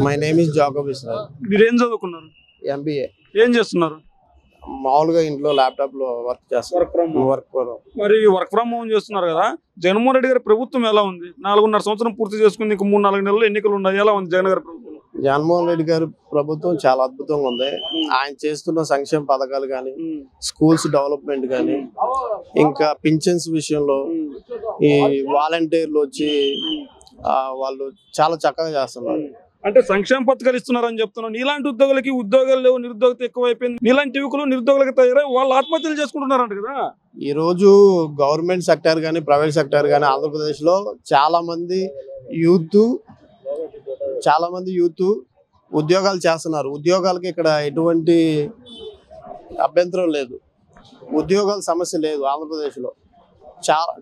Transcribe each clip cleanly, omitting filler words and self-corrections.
My name is Jacob Israel. మీరు ఏం చదువుకున్నారు? MBA. ఏం చేస్తున్నారు? మామూలుగా ఇంట్లో ల్యాప్టాప్ లో వర్క్ చేస్తాను. మరి వర్క్ ఫ్రమ్ హోమ్ చేస్తున్నారు కదా, జగన్మోహన్ రెడ్డి గారి ప్రభుత్వం ఎలా ఉంది? 4.5 సంవత్సరం పూర్తి చేసుకుంది, ఇంక 3-4 నెలలు ఎన్నికలు ఉన్నాయి. ఎలా ఉంది జగన్ గారి ప్రభుత్వం? జగన్మోహన్ రెడ్డి గారి ప్రభుత్వం చాలా అద్భుతంగా ఉంది. ఆయన చేస్తున్న సంక్షేమ పథకాలు కానీ, స్కూల్స్ డెవలప్మెంట్ కానీ, ఇంకా పింఛన్స్ విషయంలో ఈ వాలంటీర్లు వచ్చి వాళ్ళు చాలా చక్కగా చేస్తున్నారు. అంటే సంక్షేమ పథకాలు ఇస్తున్నారని చెప్తున్నాను. నీలాంటి ఉద్యోగులకి ఉద్యోగాలు లేవు, నిరుద్యోగత ఎక్కువైపోయింది. నీలాంటి యువకులు నిరుద్యోగులకు తయారై వాళ్ళు ఆత్మహత్యలు చేసుకుంటున్నారంట కదా. ఈ రోజు గవర్నమెంట్ సెక్టర్ కానీ, ప్రైవేట్ సెక్టర్ కానీ ఆంధ్రప్రదేశ్ లో చాలా మంది యూత్ ఉద్యోగాలు చేస్తున్నారు. ఉద్యోగాలకి ఇక్కడ ఎటువంటి అభ్యంతరం లేదు, ఉద్యోగాల సమస్య లేదు. ఆంధ్రప్రదేశ్ లో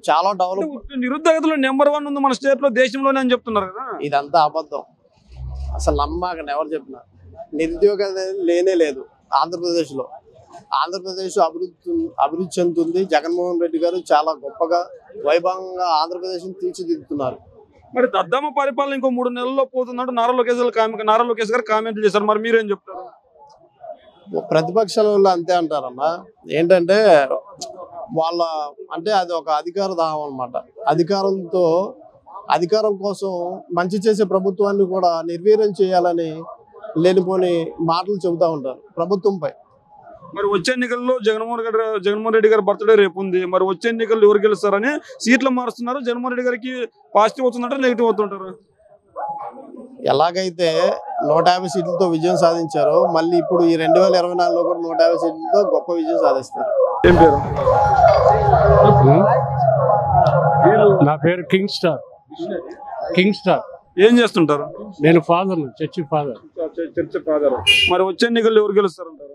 చాలా డెవలప్. నిరుద్యోగతలో నెంబర్ 1 ఉంది మన స్టేట్ లో, దేశంలోనే అని చెప్తున్నారు కదా. ఇదంతా అబద్ధం, అసలు నమ్మకం ఎవరు చెప్పినా. నిరుద్యోగం లేనే లేదు ఆంధ్రప్రదేశ్ లో. ఆంధ్రప్రదేశ్ అభివృద్ధి చెందుతుంది. జగన్మోహన్ రెడ్డి గారు చాలా గొప్పగా వైభవంగా ఆంధ్రప్రదేశ్ తీర్చిదిద్దుతున్నారు. మరి దద్దమ్మ పరిపాలన ఇంకో 3 నెలల్లో పోతున్నాడు నారా లోకేష్ గారు కామెంట్లు చేశారు. మరి మీరేం చెప్తారు? ప్రతిపక్షాల వాళ్ళు అంతే అంటారమ్మా. ఏంటంటే అంటే అది ఒక అధికార దాహం అన్నమాట. అధికారం కోసం మంచి చేసే ప్రభుత్వాన్ని కూడా నిర్వీర్యం చేయాలని లేనిపోని మాటలు చెబుతా ఉంటారు ప్రభుత్వంపై. మరి వచ్చే ఎన్నికల్లో జగన్మోహన్ రెడ్డి గారి బర్త్డే రేపు ఉంది. మరి వచ్చే ఎన్నికల్లో ఎవరు గెలుస్తారని సీట్లు మారుస్తున్నారు. జగన్మోహన్ రెడ్డి గారికి పాజిటివ్ అవుతుందంటారు, నెగిటివ్ అవుతుంటారు? ఎలాగైతే 150 సీట్లతో విజయం సాధించారో, మళ్ళీ ఇప్పుడు ఈ 2024లో కూడా 150 సీట్లతో గొప్ప విజయం సాధిస్తారు. ఏం పేరు? నా పేరు కింగ్ స్టార్. ఏం చేస్తుంటారు? నేను ఫాదర్, చర్చి ఫాదర్. మరి వచ్చే ఎన్నికల్లో ఎవరు గెలుస్తారంటారు?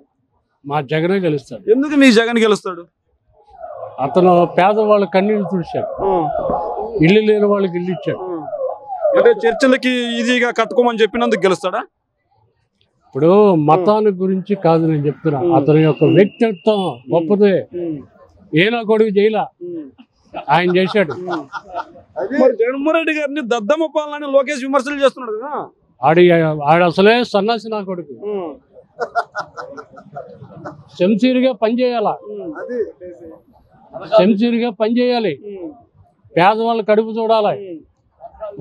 మా జగనే గెలుస్తాడు. ఎందుకు మీ జగన్ గెలుస్తాడు? అతను పేదవాళ్ళ కన్నీళ్ళు తుడిచాడు, ఇల్లు లేని వాళ్ళకి ఇల్లు ఇచ్చాడు. అంటే చర్చలకి ఈజీగా కట్టుకోమని చెప్పినందుకు గెలుస్తాడా? ఇప్పుడు మతానికి గురించి కాదు నేను చెప్తున్నా, అతని యొక్క వ్యక్తిత్వం గొప్పదే. ఏనా కొడుకు జైలా ఆయన చేశాడు. మరి జగన్మోహన్ రెడ్డి గారిని దద్దమ్మ పాలన లోకేష్ విమర్శలు చేస్తున్నాడు కదా. ఆడు అసలే సన్నాసి నా కొడుకు. సెంచరీగా పనిచేయాలి, పేదవాళ్ళు కడుపు చూడాలి.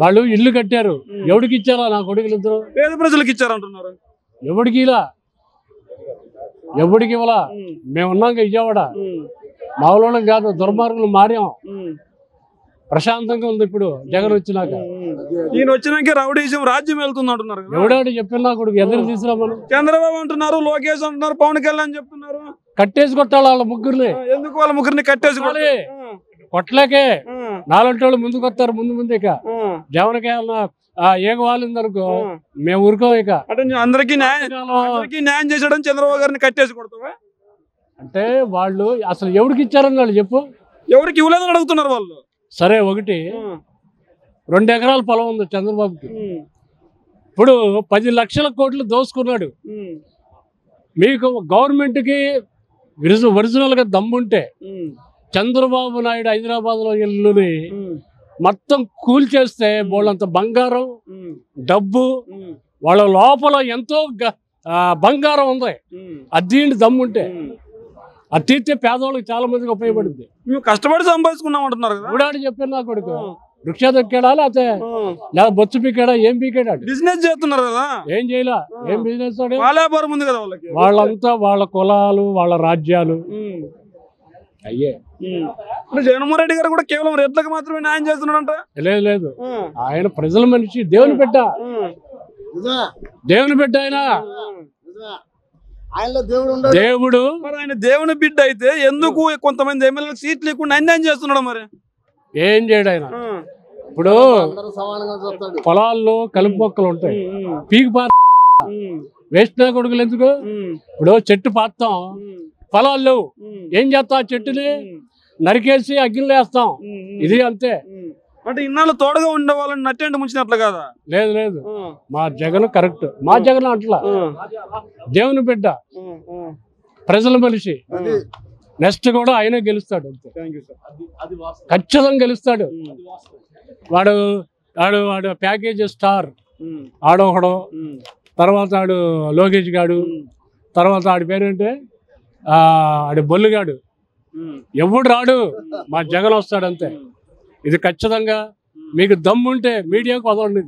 వాళ్ళు ఇల్లు కట్టారు, ఎవడికి ఇచ్చారా? నా కొడుకులు ఇద్దరు పేద ప్రజలకు ఇచ్చారంటున్నారు. ఎవడికి ఇవ్వలా. మేమున్నాక విజయవాడ మా ఊళ్ళోళ్ళం కాదు, దుర్మార్గులు మారాం. ప్రశాంతంగా ఉంది ఇప్పుడు జగన్ వచ్చినాక. ఈయన వచ్చినాక రౌడీజం రాజ్యం వెళ్తుంది అంటున్నారు. ఎవడాడు చెప్పిన కొడుకు ఎదురు తీసుకురామని? చంద్రబాబు అంటున్నారు, లోకేష్ అంటున్నారు, పవన్ కళ్యాణ్ చెప్తున్నారు. కట్టేసి కొట్టాలి వాళ్ళ ముగ్గురిని. ఎందుకు వాళ్ళ ముగ్గురిని కట్టేసి కొట్టలేకే నాలంటి వాళ్ళు ముందుకు వస్తారు. ముందు ఇక జగన్కి ఏక వాలిందనుకో మేము ఊరుకోం. ఇక అంటే అందరికీ న్యాయం చేసాడని చంద్రబాబు గారిని కట్టేసి కొడతావా? అంటే వాళ్ళు అసలు ఎవరికి ఇచ్చారని వాళ్ళు చెప్పు. ఎవరికి ఇవ్వలేదని అడుగుతున్నారు వాళ్ళు. సరే, 2 ఎకరాల పొలం ఉంది చంద్రబాబుకి. ఇప్పుడు 10 లక్షల కోట్లు దోసుకున్నాడు. మీకు గవర్నమెంట్కి ఒరిజినల్ గా దమ్ముంటే చంద్రబాబు నాయుడు హైదరాబాద్ లో ఇల్లుని మొత్తం కూల్చేస్తే వాళ్ళంత బంగారం డబ్బు వాళ్ళ లోపల ఎంతో బంగారం ఉంది. అది దమ్ముంటే అది తీర్చే పేదవాళ్ళకి చాలా మందికి ఉపయోగపడుతుంది. మేము కష్టపడి సంపాదించుకున్నాం అంటున్నారు కదా. ఊడాడు చెప్పారు నా కొడుకు. వృక్ష దొక్కాడా లేకపోతే లేదా బొచ్చు పీకాడా? ఏం పీకాడు? బిజినెస్ చేస్తున్నారు కదా. ఏం చేయలా. ఏం బిజినెస్? వ్యాపారం ఉంది కదా వాళ్ళకి. వాళ్ళంతా వాళ్ళ కులాలు, వాళ్ళ రాజ్యాలు అయ్యే. జగన్మోహన్ రెడ్డి గారు కూడా కేవలం రేట్లకు మాత్రమే న్యాయం చేస్తున్నాడంట. లేదు, ఆయన ప్రజల మనిషి, దేవుని బిడ్డ. దేవుడు మరి ఆయన దేవుని బిడ్డ అయితే ఎందుకు కొంతమంది ఎమ్మెల్యేలకు సీట్లు లేకుండా అన్యాయం చేస్తున్నాడు? మరి ఏం చేయడు ఆయన. ఇప్పుడు పొలాల్లో కలుపు మొక్కలు ఉంటాయి, పీకి వేస్ట్ కొడుకులు ఎందుకు? ఇప్పుడు చెట్టు పాతాం, పొలాలు లేవు, ఏం చేస్తాం? ఆ చెట్టుని నరికేసి అగ్గిలో వేస్తాం. ఇది అంతే. అంటే ఇన్నాళ్ళు తోడుగా ఉండే వాళ్ళని నట్టేంటి ముంచినట్లు కదా. లేదు, మా జగన్ కరెక్ట్. మా జగన్ అట్లా దేవుని బిడ్డ, ప్రజల మనిషి. నెక్స్ట్ కూడా ఆయనే గెలుస్తాడు. ఖచ్చితంగా గెలుస్తాడు. వాడు ప్యాకేజ్ స్టార్. ఆడొకడు, తర్వాత ఆడు లోకేష్ గాడు, తర్వాత ఆడి పేరేంటే ఆడి బొల్లుగాడు, ఎవడు రాడు, మా జగన్ వస్తాడు అంతే. ఇది ఖచ్చితంగా మీకు దమ్ముంటే మీడియాకు వదలండి.